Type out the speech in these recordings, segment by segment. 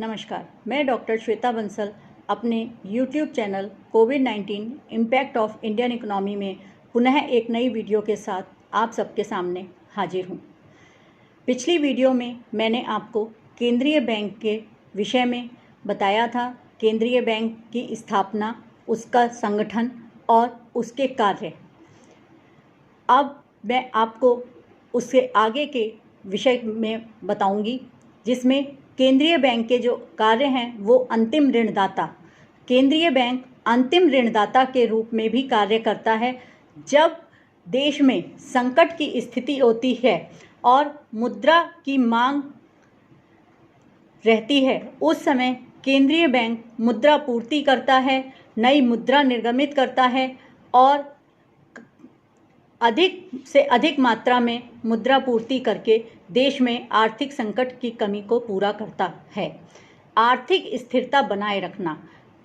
नमस्कार, मैं डॉक्टर श्वेता बंसल अपने YouTube channel covid impact of Indian economy में पुनः एक नई वीडियो के साथ आप सबके सामने हाजिर हूँ। पिछली वीडियो में मैंने आपको केंद्रीय बैंक के विषय में बताया था, केंद्रीय बैंक की स्थापना, उसका संगठन और उसके कार्य। अब मैं आपको उससे आगे के विषय में बताऊंगी, जिसमें केंद्रीय बैंक के जो कार्य हैं वो अंतिम ऋणदाता। केंद्रीय बैंक अंतिम ऋणदाता के रूप में भी कार्य करता है। जब देश में संकट की स्थिति होती है और मुद्रा की मांग रहती है, उस समय केंद्रीय बैंक मुद्रा पूर्ति करता है, नई मुद्रा निर्गमित करता है और अधिक से अधिक मात्रा में मुद्रा पूर्ति करके देश में आर्थिक संकट की कमी को पूरा करता है। आर्थिक स्थिरता बनाए रखना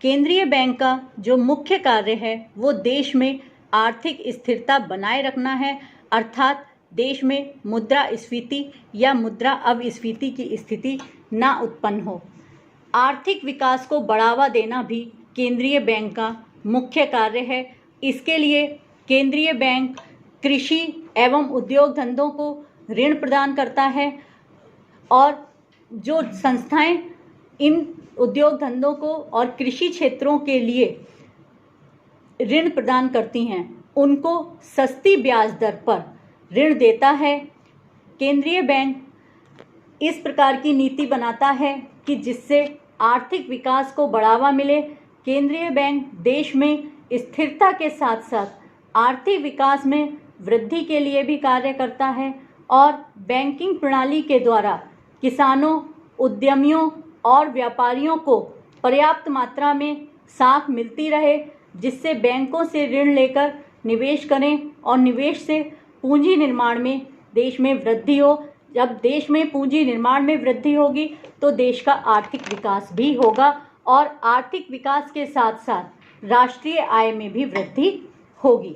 केंद्रीय बैंक का जो मुख्य कार्य है वो देश में आर्थिक स्थिरता बनाए रखना है, अर्थात देश में मुद्रास्फीति या मुद्रा अपस्फीति की स्थिति ना उत्पन्न हो। आर्थिक विकास को बढ़ावा देना भी केंद्रीय बैंक का मुख्य कार्य है। इसके लिए केंद्रीय बैंक कृषि एवं उद्योग धंधों को ऋण प्रदान करता है और जो संस्थाएं इन उद्योग धंधों को और कृषि क्षेत्रों के लिए ऋण प्रदान करती हैं, उनको सस्ती ब्याज दर पर ऋण देता है। केंद्रीय बैंक इस प्रकार की नीति बनाता है कि जिससे आर्थिक विकास को बढ़ावा मिले। केंद्रीय बैंक देश में स्थिरता के साथ साथ आर्थिक विकास में वृद्धि के लिए भी कार्य करता है और बैंकिंग प्रणाली के द्वारा किसानों, उद्यमियों और व्यापारियों को पर्याप्त मात्रा में साख मिलती रहे, जिससे बैंकों से ऋण लेकर निवेश करें और निवेश से पूंजी निर्माण में देश में वृद्धि हो। जब देश में पूंजी निर्माण में वृद्धि होगी तो देश का आर्थिक विकास भी होगा और आर्थिक विकास के साथ साथ राष्ट्रीय आय में भी वृद्धि होगी।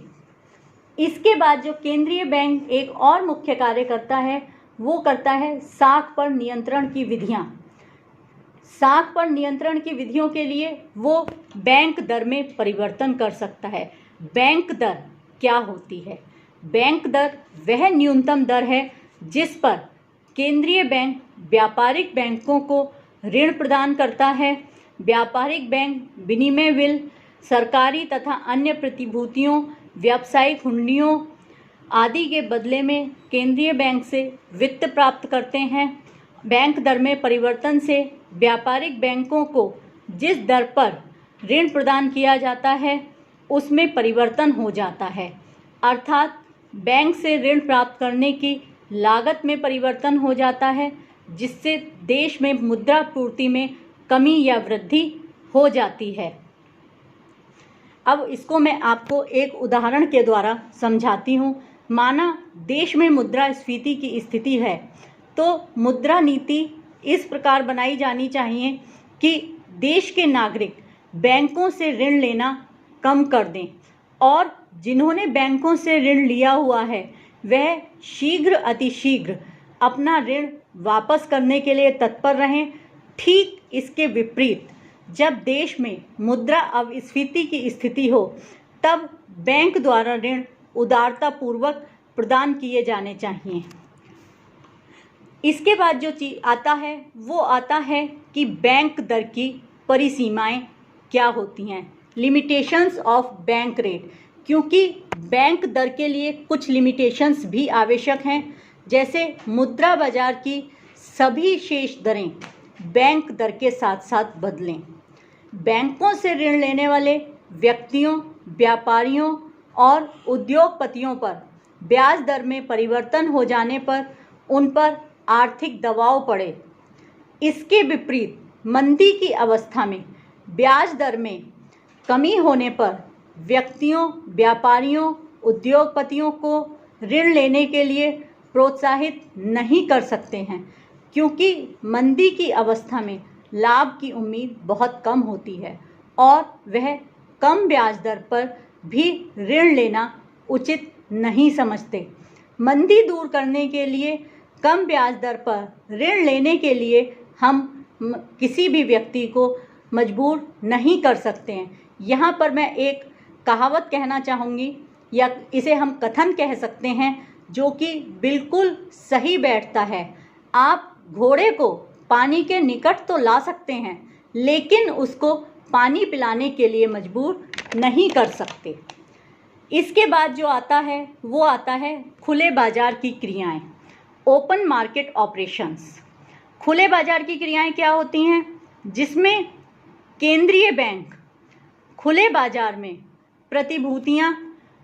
इसके बाद जो केंद्रीय बैंक एक और मुख्य कार्य करता है वो करता है साख पर नियंत्रण की विधियां। साख पर नियंत्रण की विधियों के लिए वो बैंक दर में परिवर्तन कर सकता है। बैंक दर क्या होती है? बैंक दर वह न्यूनतम दर है जिस पर केंद्रीय बैंक व्यापारिक बैंकों को ऋण प्रदान करता है। व्यापारिक बैंक विनिमय बिल, सरकारी तथा अन्य प्रतिभूतियों, व्यावसायिक हुंडियों आदि के बदले में केंद्रीय बैंक से वित्त प्राप्त करते हैं। बैंक दर में परिवर्तन से व्यापारिक बैंकों को जिस दर पर ऋण प्रदान किया जाता है उसमें परिवर्तन हो जाता है, अर्थात बैंक से ऋण प्राप्त करने की लागत में परिवर्तन हो जाता है, जिससे देश में मुद्रा पूर्ति में कमी या वृद्धि हो जाती है। अब इसको मैं आपको एक उदाहरण के द्वारा समझाती हूँ। माना देश में मुद्रास्फीति की स्थिति है तो मुद्रा नीति इस प्रकार बनाई जानी चाहिए कि देश के नागरिक बैंकों से ऋण लेना कम कर दें और जिन्होंने बैंकों से ऋण लिया हुआ है वह शीघ्र अतिशीघ्र अपना ऋण वापस करने के लिए तत्पर रहें। ठीक इसके विपरीत जब देश में मुद्रा अपस्फीति की स्थिति हो तब बैंक द्वारा ऋण उदारतापूर्वक प्रदान किए जाने चाहिए। इसके बाद जो चीज़ आता है वो आता है कि बैंक दर की परिसीमाएं क्या होती हैं, लिमिटेशंस ऑफ बैंक रेट। क्योंकि बैंक दर के लिए कुछ लिमिटेशंस भी आवश्यक हैं, जैसे मुद्रा बाजार की सभी शेष दरें बैंक दर के साथ साथ बदलें। बैंकों से ऋण लेने वाले व्यक्तियों, व्यापारियों और उद्योगपतियों पर ब्याज दर में परिवर्तन हो जाने पर उन पर आर्थिक दबाव पड़े। इसके विपरीत मंदी की अवस्था में ब्याज दर में कमी होने पर व्यक्तियों, व्यापारियों, उद्योगपतियों को ऋण लेने के लिए प्रोत्साहित नहीं कर सकते हैं, क्योंकि मंदी की अवस्था में लाभ की उम्मीद बहुत कम होती है और वह कम ब्याज दर पर भी ऋण लेना उचित नहीं समझते। मंदी दूर करने के लिए कम ब्याज दर पर ऋण लेने के लिए हम किसी भी व्यक्ति को मजबूर नहीं कर सकते हैं। यहाँ पर मैं एक कहावत कहना चाहूँगी, या इसे हम कथन कह सकते हैं, जो कि बिल्कुल सही बैठता है। आप घोड़े को पानी के निकट तो ला सकते हैं, लेकिन उसको पानी पिलाने के लिए मजबूर नहीं कर सकते। इसके बाद जो आता है वो आता है खुले बाजार की क्रियाएं, ओपन मार्केट ऑपरेशंस। खुले बाजार की क्रियाएं क्या होती हैं? जिसमें केंद्रीय बैंक खुले बाजार में प्रतिभूतियां,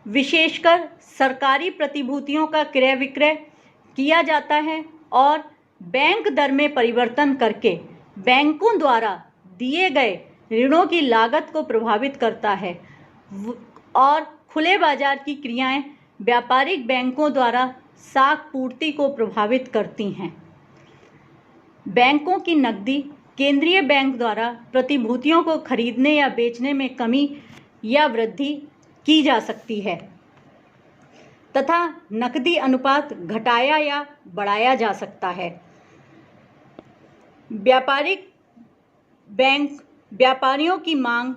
विशेषकर सरकारी प्रतिभूतियों का क्रय विक्रय किया जाता है और बैंक दर में परिवर्तन करके बैंकों द्वारा दिए गए ऋणों की लागत को प्रभावित करता है। और खुले बाजार की क्रियाएं व्यापारिक बैंकों द्वारा साख पूर्ति को प्रभावित करती हैं। बैंकों की नकदी केंद्रीय बैंक द्वारा प्रतिभूतियों को खरीदने या बेचने में कमी या वृद्धि की जा सकती है तथा नकदी अनुपात घटाया या बढ़ाया जा सकता है। व्यापारिक बैंक व्यापारियों की मांग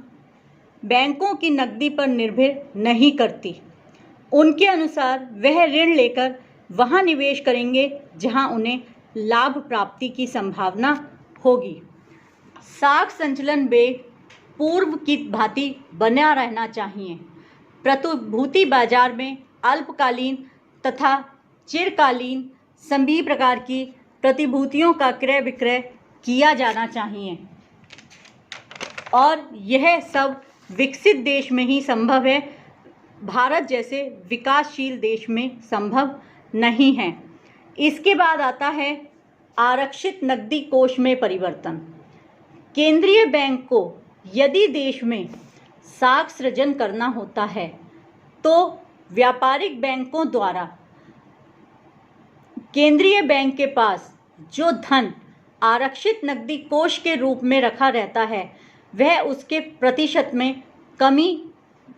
बैंकों की नकदी पर निर्भर नहीं करती। उनके अनुसार वह ऋण लेकर वहां निवेश करेंगे जहां उन्हें लाभ प्राप्ति की संभावना होगी। साख संचलन वेग पूर्व की भांति बना रहना चाहिए। प्रतिभूति बाजार में अल्पकालीन तथा चिरकालीन सभी प्रकार की प्रतिभूतियों का क्रय विक्रय किया जाना चाहिए और यह सब विकसित देश में ही संभव है। भारत जैसे विकासशील देश में संभव नहीं है। इसके बाद आता है आरक्षित नकदी कोष में परिवर्तन। केंद्रीय बैंक को यदि देश में साख सृजन करना होता है तो व्यापारिक बैंकों द्वारा केंद्रीय बैंक के पास जो धन आरक्षित नकदी कोष के रूप में रखा रहता है वह उसके प्रतिशत में कमी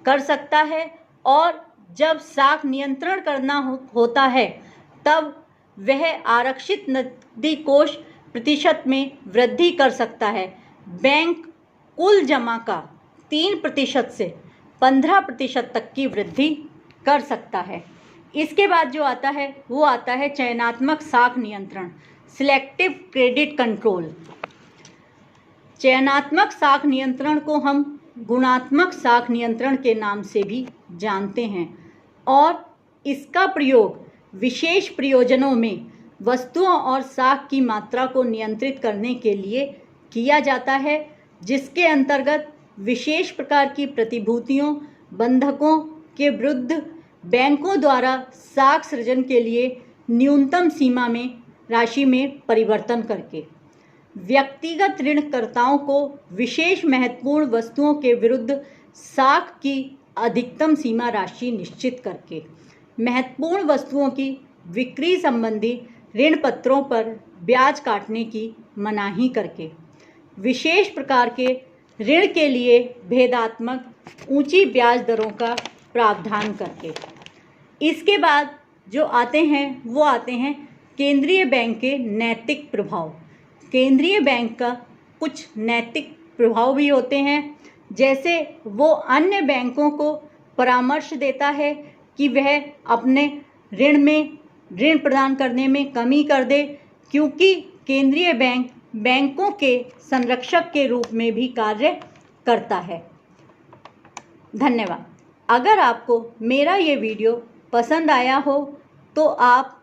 कर सकता है और जब साख नियंत्रण करना होता है तब वह आरक्षित नकदी कोष प्रतिशत में वृद्धि कर सकता है। बैंक कुल जमा का 3% से 15% तक की वृद्धि कर सकता है। इसके बाद जो आता है वो आता है चयनात्मक साख नियंत्रण, सिलेक्टिव क्रेडिट कंट्रोल। चयनात्मक साख नियंत्रण को हम गुणात्मक साख नियंत्रण के नाम से भी जानते हैं और इसका प्रयोग विशेष प्रयोजनों में वस्तुओं और साख की मात्रा को नियंत्रित करने के लिए किया जाता है, जिसके अंतर्गत विशेष प्रकार की प्रतिभूतियों, बंधकों के विरुद्ध बैंकों द्वारा साख सृजन के लिए न्यूनतम सीमा में राशि में परिवर्तन करके व्यक्तिगत ऋणकर्ताओं को विशेष महत्वपूर्ण वस्तुओं के विरुद्ध साख की अधिकतम सीमा राशि निश्चित करके महत्वपूर्ण वस्तुओं की बिक्री संबंधी ऋण पत्रों पर ब्याज काटने की मनाही करके विशेष प्रकार के ऋण के लिए भेदात्मक ऊंची ब्याज दरों का प्रावधान करके। इसके बाद जो आते हैं वो आते हैं केंद्रीय बैंक के नैतिक प्रभाव। केंद्रीय बैंक का कुछ नैतिक प्रभाव भी होते हैं, जैसे वो अन्य बैंकों को परामर्श देता है कि वह अपने ऋण प्रदान करने में कमी कर दे, क्योंकि केंद्रीय बैंक बैंकों के संरक्षक के रूप में भी कार्य करता है। धन्यवाद। अगर आपको मेरा ये वीडियो पसंद आया हो तो आप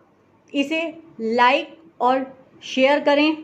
इसे लाइक और शेयर करें।